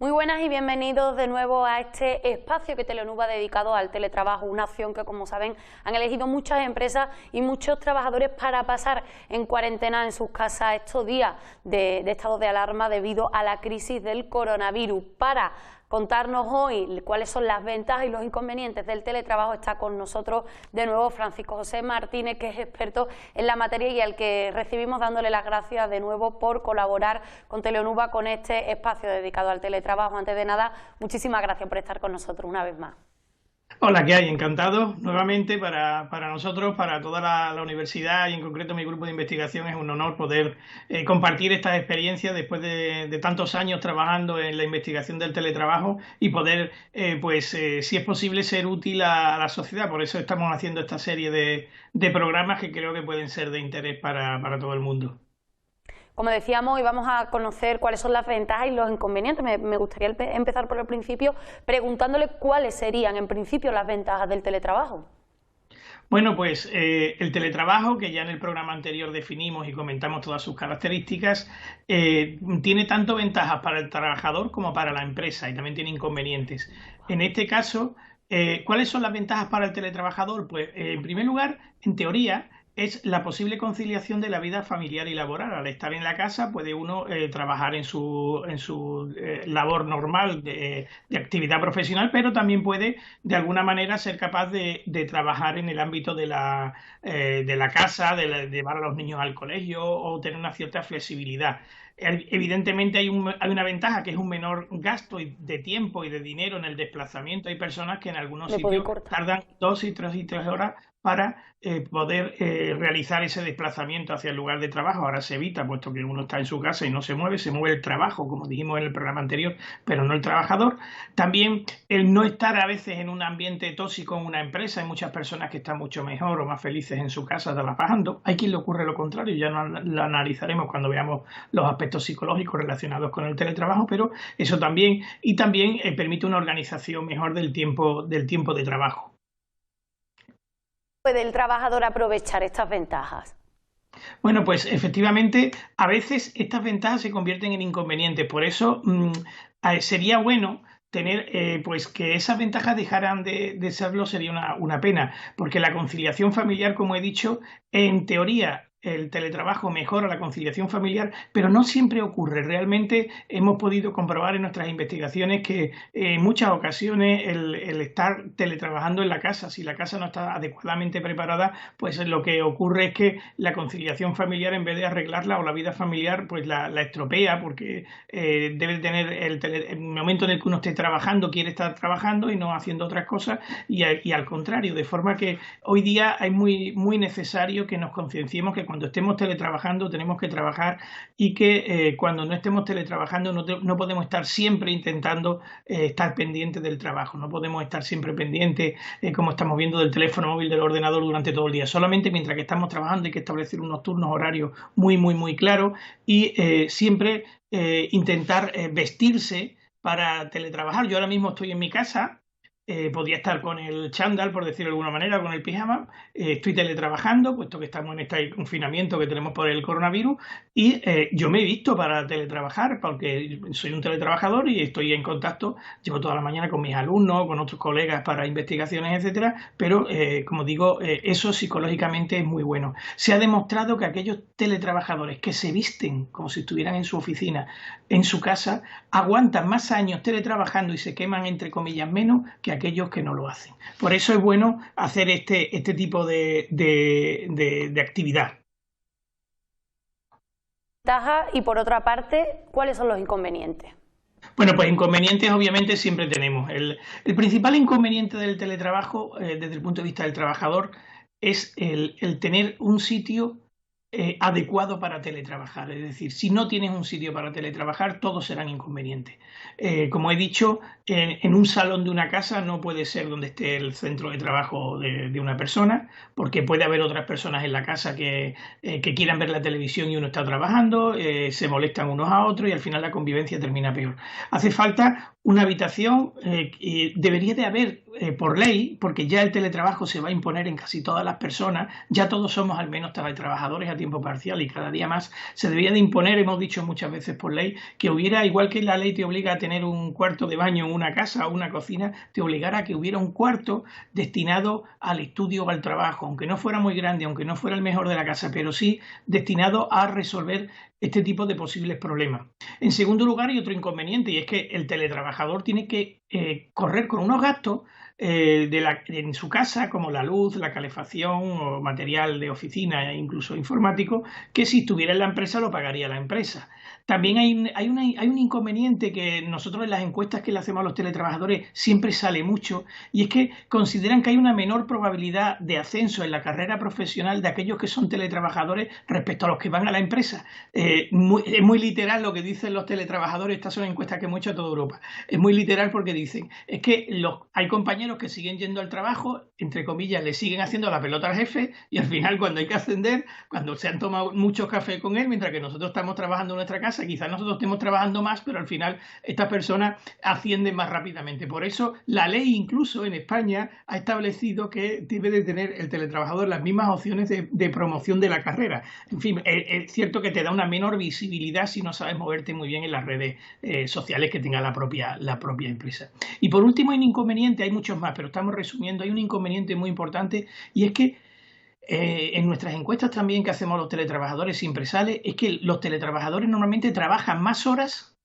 Muy buenas y bienvenidos de nuevo a este espacio que Teleonub ha dedicado al teletrabajo, una opción que, como saben, han elegido muchas empresas y muchos trabajadores para pasar en cuarentena en sus casas estos días de estado de alarma debido a la crisis del coronavirus. Para contarnos hoy cuáles son las ventajas y los inconvenientes del teletrabajo está con nosotros de nuevo Francisco José Martínez, que es experto en la materia y al que recibimos dándole las gracias de nuevo por colaborar con Teleonub con este espacio dedicado al teletrabajo. Antes de nada, muchísimas gracias por estar con nosotros una vez más. Hola, ¿qué hay? Encantado nuevamente para nosotros, para toda la universidad y en concreto mi grupo de investigación. Es un honor poder compartir estas experiencias después de tantos años trabajando en la investigación del teletrabajo y poder, si es posible, ser útil a la sociedad. Por eso estamos haciendo esta serie de programas que creo que pueden ser de interés para todo el mundo. Como decíamos, hoy vamos a conocer cuáles son las ventajas y los inconvenientes. Me gustaría empezar por el principio preguntándole cuáles serían en principio las ventajas del teletrabajo. Bueno, pues el teletrabajo, que ya en el programa anterior definimos y comentamos todas sus características, tiene tanto ventajas para el trabajador como para la empresa y también tiene inconvenientes. En este caso, ¿cuáles son las ventajas para el teletrabajador? Pues en primer lugar, en teoría, es la posible conciliación de la vida familiar y laboral. Al estar en la casa puede uno trabajar en su labor normal de actividad profesional, pero también puede de alguna manera ser capaz de trabajar en el ámbito de la casa, de llevar a los niños al colegio o tener una cierta flexibilidad. Evidentemente hay una ventaja, que es un menor gasto de tiempo y de dinero en el desplazamiento. Hay personas que en algunos ¿Me podéis sitios cortar? tardan 2 y 3 horas para poder realizar ese desplazamiento hacia el lugar de trabajo. Ahora se evita, puesto que uno está en su casa y no se mueve el trabajo, como dijimos en el programa anterior, pero no el trabajador. También el no estar a veces en un ambiente tóxico en una empresa. Hay muchas personas que están mucho mejor o más felices en su casa trabajando. Hay quien le ocurre lo contrario, ya lo analizaremos cuando veamos los aspectos psicológicos relacionados con el teletrabajo, pero eso también, y también permite una organización mejor del tiempo de trabajo. ¿Puede el trabajador aprovechar estas ventajas? Bueno, pues efectivamente, a veces estas ventajas se convierten en inconvenientes. Por eso sería bueno tener, pues que esas ventajas dejaran de serlo. Sería una pena, porque la conciliación familiar, como he dicho, en teoría el teletrabajo mejora la conciliación familiar, pero no siempre ocurre. Realmente hemos podido comprobar en nuestras investigaciones que en muchas ocasiones el estar teletrabajando en la casa, si la casa no está adecuadamente preparada, pues lo que ocurre es que la conciliación familiar, en vez de arreglarla, o la vida familiar, pues la estropea, porque debe tener el momento en el que uno esté trabajando, quiere estar trabajando y no haciendo otras cosas, y al contrario, de forma que hoy día es muy, muy necesario que nos concienciemos que cuando estemos teletrabajando tenemos que trabajar, y que cuando no estemos teletrabajando no podemos estar siempre intentando estar pendientes del trabajo. No podemos estar siempre pendientes, como estamos viendo, del teléfono móvil, del ordenador durante todo el día. Solamente mientras que estamos trabajando hay que establecer unos turnos horarios muy, muy, muy claros, y siempre intentar vestirse para teletrabajar. Yo ahora mismo estoy en mi casa. Podría estar con el chándal, por decirlo de alguna manera, con el pijama. Estoy teletrabajando, puesto que estamos en este confinamiento que tenemos por el coronavirus, y yo me he visto para teletrabajar, porque soy un teletrabajador y estoy en contacto, llevo toda la mañana con mis alumnos, con otros colegas para investigaciones, etcétera, pero como digo, eso psicológicamente es muy bueno. Se ha demostrado que aquellos teletrabajadores que se visten como si estuvieran en su oficina, en su casa, aguantan más años teletrabajando y se queman, entre comillas, menos que aquellos que no lo hacen. Por eso es bueno hacer este tipo de actividad. Y por otra parte, ¿cuáles son los inconvenientes? Bueno, pues inconvenientes obviamente siempre tenemos. El principal inconveniente del teletrabajo, desde el punto de vista del trabajador, es el tener un sitio adecuado para teletrabajar. Es decir, si no tienes un sitio para teletrabajar, todos serán inconvenientes. Como he dicho, en un salón de una casa no puede ser donde esté el centro de trabajo de una persona, porque puede haber otras personas en la casa que quieran ver la televisión y uno está trabajando, se molestan unos a otros y al final la convivencia termina peor. Hace falta una habitación, y debería de haber por ley, porque ya el teletrabajo se va a imponer en casi todas las personas, ya todos somos al menos teletrabajadores a tiempo parcial y cada día más se debería de imponer, hemos dicho muchas veces por ley, que hubiera, igual que la ley te obliga a tener un cuarto de baño en una casa o una cocina, te obligara a que hubiera un cuarto destinado al estudio o al trabajo, aunque no fuera muy grande, aunque no fuera el mejor de la casa, pero sí destinado a resolver este tipo de posibles problemas. En segundo lugar, hay otro inconveniente, y es que el teletrabajador tiene que correr con unos gastos en su casa, como la luz, la calefacción o material de oficina e incluso informático, que si estuviera en la empresa lo pagaría la empresa. También hay un inconveniente que nosotros en las encuestas que le hacemos a los teletrabajadores siempre sale mucho, y es que consideran que hay una menor probabilidad de ascenso en la carrera profesional de aquellos que son teletrabajadores respecto a los que van a la empresa. Es muy literal lo que dicen los teletrabajadores, estas son encuestas que hemos hecho a toda Europa. Es muy literal porque dicen, es que hay compañeros que siguen yendo al trabajo, entre comillas, le siguen haciendo la pelota al jefe, y al final cuando hay que ascender, cuando se han tomado muchos cafés con él, mientras que nosotros estamos trabajando en nuestra casa, quizás nosotros estemos trabajando más, pero al final estas personas ascienden más rápidamente. Por eso la ley incluso en España ha establecido que debe de tener el teletrabajador las mismas opciones de promoción de la carrera. En fin, es cierto que te da una menor visibilidad si no sabes moverte muy bien en las redes sociales que tenga la propia empresa. Y por último hay un inconveniente, hay muchos más, pero estamos resumiendo, hay un inconveniente muy importante, y es que en nuestras encuestas también que hacemos los teletrabajadores siempre sale, es que los teletrabajadores normalmente trabajan más horas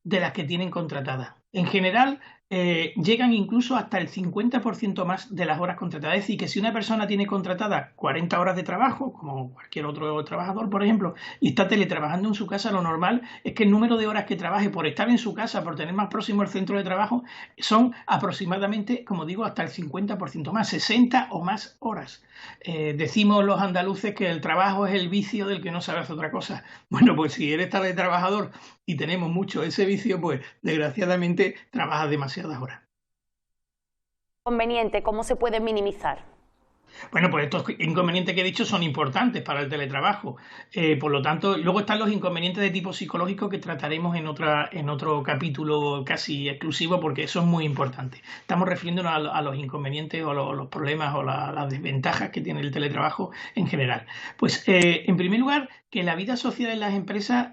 de las que tienen contratadas. En general, llegan incluso hasta el 50% más de las horas contratadas. Es decir, que si una persona tiene contratada 40 horas de trabajo, como cualquier otro trabajador, por ejemplo, y está teletrabajando en su casa, lo normal es que el número de horas que trabaje por estar en su casa, por tener más próximo el centro de trabajo, son aproximadamente, como digo, hasta el 50% más, 60 o más horas. Decimos los andaluces que el trabajo es el vicio del que no sabe hacer otra cosa. Bueno, pues si eres teletrabajador y tenemos mucho ese vicio, pues desgraciadamente trabajas demasiadas horas. Conveniente, ¿cómo se puede minimizar? Bueno, pues estos inconvenientes que he dicho son importantes para el teletrabajo. Por lo tanto, luego están los inconvenientes de tipo psicológico que trataremos en otro capítulo casi exclusivo, porque eso es muy importante. Estamos refiriéndonos a los inconvenientes o los problemas o las desventajas que tiene el teletrabajo en general. Pues, en primer lugar, que la vida social en las empresas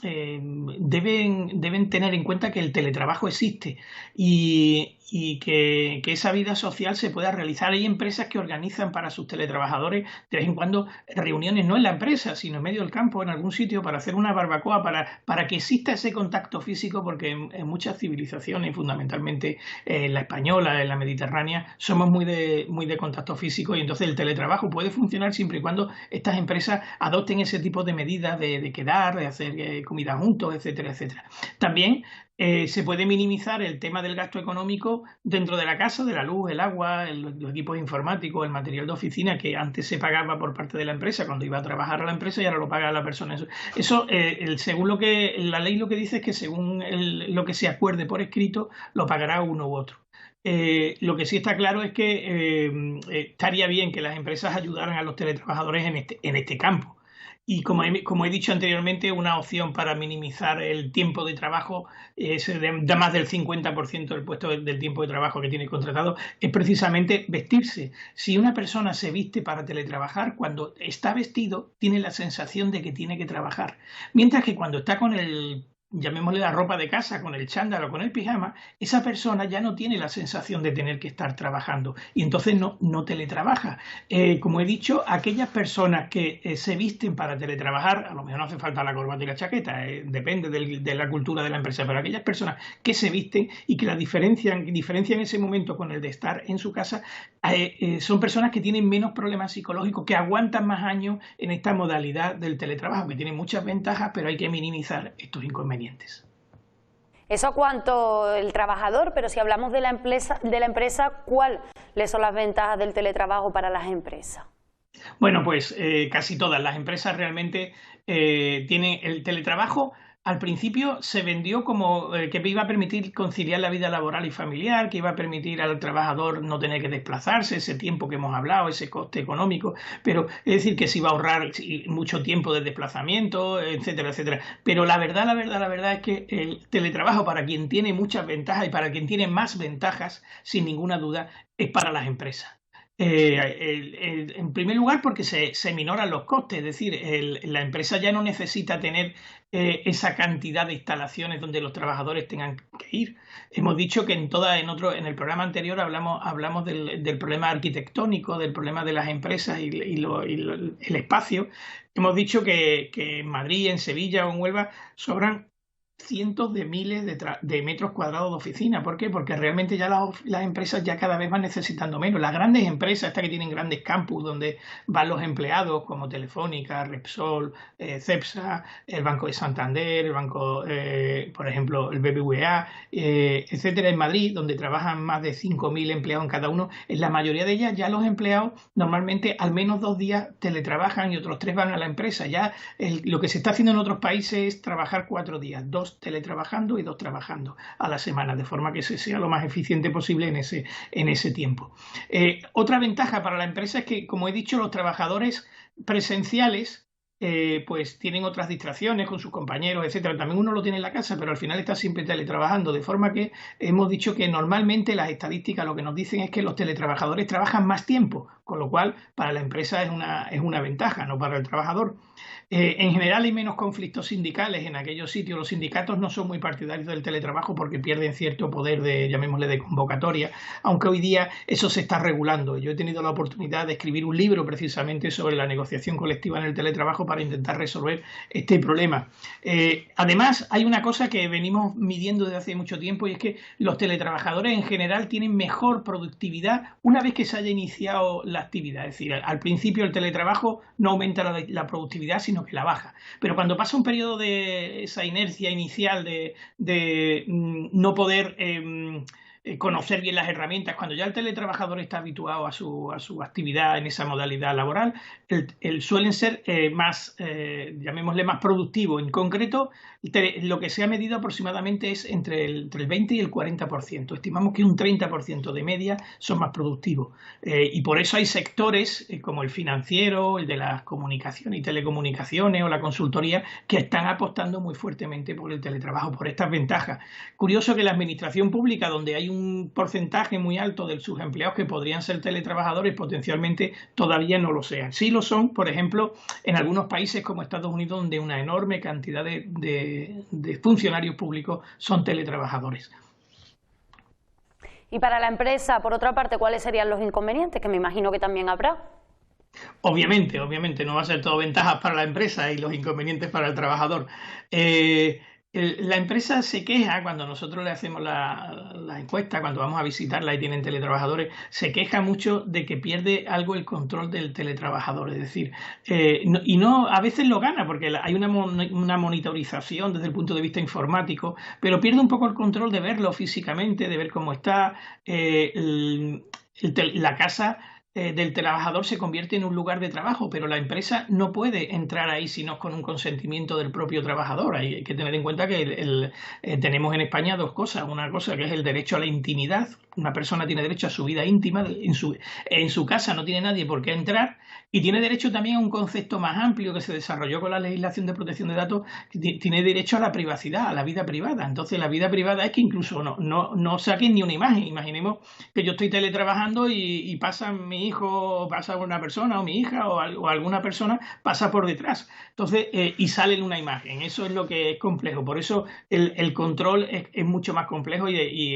deben tener en cuenta que el teletrabajo existe y que esa vida social se pueda realizar. Hay empresas que organizan para sus teletrabajadores de vez en cuando reuniones, no en la empresa, sino en medio del campo, en algún sitio, para hacer una barbacoa, para que exista ese contacto físico, porque en muchas civilizaciones, fundamentalmente en la española, en la mediterránea, somos muy de contacto físico, y entonces el teletrabajo puede funcionar siempre y cuando estas empresas adopten ese tipo de medidas de quedar, de hacer comida juntos, etcétera, etcétera. También se puede minimizar el tema del gasto económico dentro de la casa, de la luz, el agua, los equipos informáticos, el material de oficina, que antes se pagaba por parte de la empresa cuando iba a trabajar a la empresa, y ahora lo paga la persona. Eso según la ley lo que dice es que según lo que se acuerde por escrito, lo pagará uno u otro. Lo que sí está claro es que estaría bien que las empresas ayudaran a los teletrabajadores en este campo. Y como he dicho anteriormente, una opción para minimizar el tiempo de trabajo, de más del 50% del tiempo de trabajo que tiene contratado, es precisamente vestirse. Si una persona se viste para teletrabajar, cuando está vestido tiene la sensación de que tiene que trabajar. Mientras que cuando está con llamémosle la ropa de casa, con el chándal o con el pijama, esa persona ya no tiene la sensación de tener que estar trabajando, y entonces no teletrabaja. Como he dicho, aquellas personas que se visten para teletrabajar, a lo mejor no hace falta la corbata y la chaqueta, depende de la cultura de la empresa, pero aquellas personas que se visten y que la diferencian ese momento con el de estar en su casa, son personas que tienen menos problemas psicológicos, que aguantan más años en esta modalidad del teletrabajo, que tiene muchas ventajas, pero hay que minimizar estos inconvenientes. Eso cuanto el trabajador, pero si hablamos de la empresa, ¿cuáles son las ventajas del teletrabajo para las empresas? Bueno, pues casi todas las empresas realmente tienen el teletrabajo. al principio se vendió como que iba a permitir conciliar la vida laboral y familiar, que iba a permitir al trabajador no tener que desplazarse, ese tiempo que hemos hablado, ese coste económico, pero es decir, que se iba a ahorrar mucho tiempo de desplazamiento, etcétera, etcétera. Pero la verdad es que el teletrabajo, para quien tiene muchas ventajas y para quien tiene más ventajas, sin ninguna duda, es para las empresas. En primer lugar, porque se minoran los costes, es decir, la empresa ya no necesita tener esa cantidad de instalaciones donde los trabajadores tengan que ir. Hemos dicho que en el programa anterior hablamos del problema arquitectónico, del problema de las empresas el espacio. Hemos dicho que en Madrid, en Sevilla o en Huelva sobran cientos de miles de metros cuadrados de oficina. ¿Por qué? Porque realmente ya las empresas ya cada vez van necesitando menos. Las grandes empresas, estas que tienen grandes campus donde van los empleados, como Telefónica, Repsol, Cepsa, el Banco de Santander, el banco, por ejemplo, el BBVA, etcétera, en Madrid, donde trabajan más de 5.000 empleados en cada uno. En la mayoría de ellas ya los empleados normalmente al menos 2 días teletrabajan y otros 3 van a la empresa. Ya lo que se está haciendo en otros países es trabajar 4 días, 2 teletrabajando y 2 trabajando a la semana, de forma que se sea lo más eficiente posible en ese tiempo. Otra ventaja para la empresa es que, como he dicho, los trabajadores presenciales pues tienen otras distracciones con sus compañeros, etcétera. También uno lo tiene en la casa, pero al final está siempre teletrabajando, de forma que hemos dicho que normalmente las estadísticas lo que nos dicen es que los teletrabajadores trabajan más tiempo, con lo cual para la empresa es una ventaja, no para el trabajador. En general hay menos conflictos sindicales en aquellos sitios. Los sindicatos no son muy partidarios del teletrabajo porque pierden cierto poder llamémosle, de convocatoria, aunque hoy día eso se está regulando. Yo he tenido la oportunidad de escribir un libro precisamente sobre la negociación colectiva en el teletrabajo para intentar resolver este problema. Además, hay una cosa que venimos midiendo desde hace mucho tiempo y es que los teletrabajadores en general tienen mejor productividad una vez que se haya iniciado la actividad. Es decir, al principio el teletrabajo no aumenta la productividad, sino que la baja. Pero cuando pasa un periodo de esa inercia inicial de no poder conocer bien las herramientas, cuando ya el teletrabajador está habituado a su actividad en esa modalidad laboral, suelen ser más, llamémosle, más productivo. En concreto, lo que se ha medido aproximadamente es entre el 20 y el 40%. Estimamos que un 30% de media son más productivos. Y por eso hay sectores como el financiero, el de las comunicaciones y telecomunicaciones o la consultoría que están apostando muy fuertemente por el teletrabajo, por estas ventajas. Curioso que la administración pública, donde hay un porcentaje muy alto de sus empleados que podrían ser teletrabajadores, potencialmente todavía no lo sean. Sí lo son, por ejemplo, en algunos países como Estados Unidos, donde una enorme cantidad de funcionarios públicos son teletrabajadores. Y para la empresa, por otra parte, ¿cuáles serían los inconvenientes? Que me imagino que también habrá. Obviamente, no va a ser todo ventajas para la empresa y los inconvenientes para el trabajador. La empresa se queja cuando nosotros le hacemos la encuesta, cuando vamos a visitarla y tienen teletrabajadores, se queja mucho de que pierde algo el control del teletrabajador. Es decir, a veces lo gana porque hay una monitorización desde el punto de vista informático, pero pierde un poco el control de verlo físicamente, de ver cómo está la casa del trabajador se convierte en un lugar de trabajo, pero la empresa no puede entrar ahí si no es con un consentimiento del propio trabajador. Hay que tener en cuenta que tenemos en España 2 cosas. Una cosa que es el derecho a la intimidad. Una persona tiene derecho a su vida íntima, en su casa no tiene nadie por qué entrar, y tiene derecho también a un concepto más amplio que se desarrolló con la legislación de protección de datos, que tiene derecho a la privacidad, a la vida privada. Entonces la vida privada es que incluso no saquen ni una imagen. Imaginemos que yo estoy teletrabajando y pasa mi hijo, o pasa una persona, o mi hija, o alguna persona pasa por detrás. Entonces, y sale en una imagen. Eso es lo que es complejo. Por eso el control es mucho más complejo y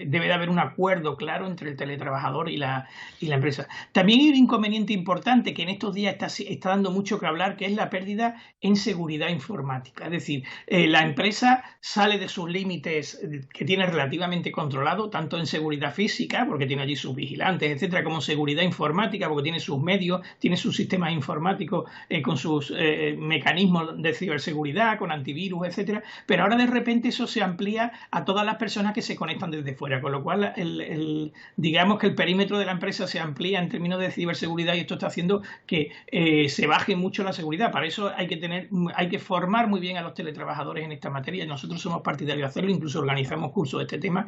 debe de haber un acuerdo claro entre el teletrabajador y la empresa. También hay un inconveniente importante que en estos días está dando mucho que hablar, que es la pérdida en seguridad informática. Es decir, la empresa sale de sus límites que tiene relativamente controlado, tanto en seguridad física, porque tiene allí sus vigilantes, etcétera, como en seguridad informática, porque tiene sus medios, tiene sus sistemas informáticos con sus mecanismos de ciberseguridad, con antivirus, etcétera, pero ahora de repente eso se amplía a todas las personas que se conectan desde fuera, con lo cual digamos que el perímetro de la empresa se amplía en términos de ciberseguridad, y esto está haciendo que se baje mucho la seguridad. Para eso hay que formar muy bien a los teletrabajadores en esta materia. Nosotros somos partidarios de hacerlo, incluso organizamos cursos de este tema.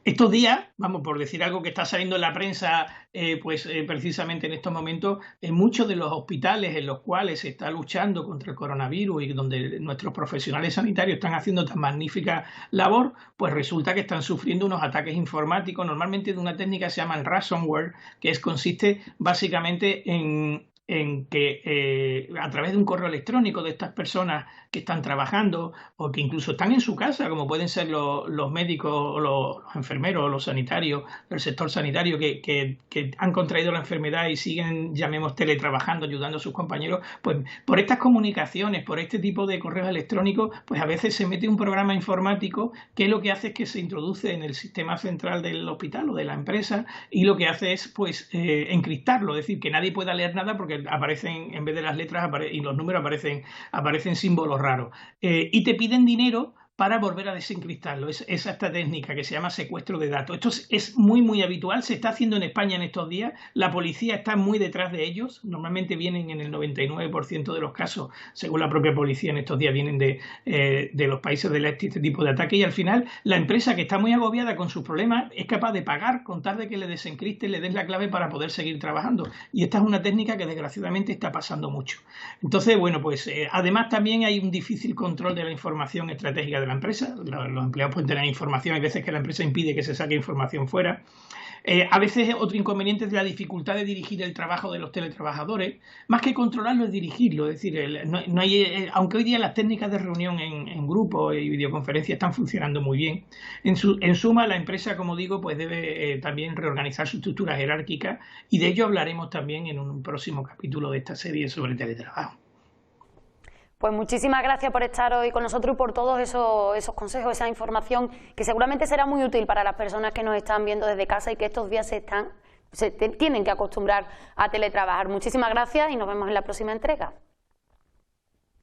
Estos días, vamos, por decir algo que está saliendo en la prensa, precisamente en estos momentos, en muchos de los hospitales en los cuales se está luchando contra el coronavirus y donde nuestros profesionales sanitarios están haciendo tan magnífica labor, pues resulta que están sufriendo unos ataques informáticos, normalmente de una técnica que se llama el ransomware, que consiste básicamente en que a través de un correo electrónico de estas personas que están trabajando o que incluso están en su casa, como pueden ser los médicos o los enfermeros o los sanitarios del sector sanitario que han contraído la enfermedad y siguen, llamemos, teletrabajando, ayudando a sus compañeros, pues por estas comunicaciones, por este tipo de correos electrónicos, pues a veces se mete un programa informático que lo que hace es que se introduce en el sistema central del hospital o de la empresa, y lo que hace es encriptarlo, es decir, que nadie pueda leer nada porque aparecen, en vez de las letras y los números, aparecen símbolos raros. Y te piden dinero para volver a desencriptarlo. Es esta técnica que se llama secuestro de datos. Esto es muy, muy habitual. Se está haciendo en España en estos días. La policía está muy detrás de ellos. Normalmente vienen en el 99% de los casos, según la propia policía, en estos días vienen de los países del este, este tipo de ataque. Y al final, la empresa, que está muy agobiada con sus problemas, es capaz de pagar con tal de que le desencripte, le des la clave para poder seguir trabajando. Y esta es una técnica que desgraciadamente está pasando mucho. Entonces, bueno, pues además también hay un difícil control de la información estratégica de la empresa. Los empleados pueden tener información, hay veces que la empresa impide que se saque información fuera. A veces otro inconveniente es la dificultad de dirigir el trabajo de los teletrabajadores. Más que controlarlo, es dirigirlo. Es decir, aunque hoy día las técnicas de reunión en grupo y videoconferencia están funcionando muy bien, en suma, la empresa, como digo, pues debe también reorganizar su estructura jerárquica, y de ello hablaremos también en un próximo capítulo de esta serie sobre teletrabajo. Pues muchísimas gracias por estar hoy con nosotros y por todos esos consejos, esa información que seguramente será muy útil para las personas que nos están viendo desde casa y que estos días se tienen que acostumbrar a teletrabajar. Muchísimas gracias y nos vemos en la próxima entrega.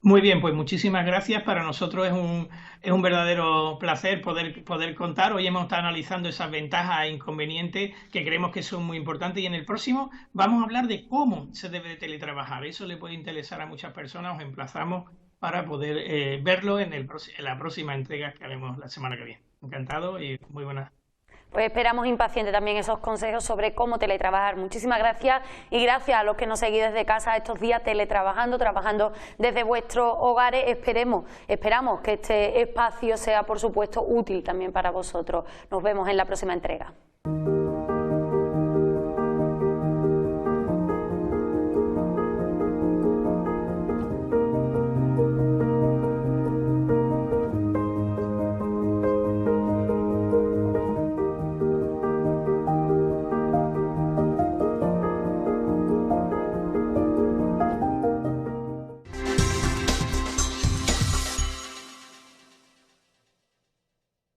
Muy bien, pues muchísimas gracias. Para nosotros es un verdadero placer poder contar. Hoy hemos estado analizando esas ventajas e inconvenientes que creemos que son muy importantes, y en el próximo vamos a hablar de cómo se debe de teletrabajar. Eso le puede interesar a muchas personas. Os emplazamos para poder verlo en la próxima entrega que haremos la semana que viene. Encantado y muy buenas. Pues esperamos impaciente también esos consejos sobre cómo teletrabajar. Muchísimas gracias, y gracias a los que nos seguís desde casa estos días teletrabajando, trabajando desde vuestros hogares. Esperamos que este espacio sea, por supuesto, útil también para vosotros. Nos vemos en la próxima entrega.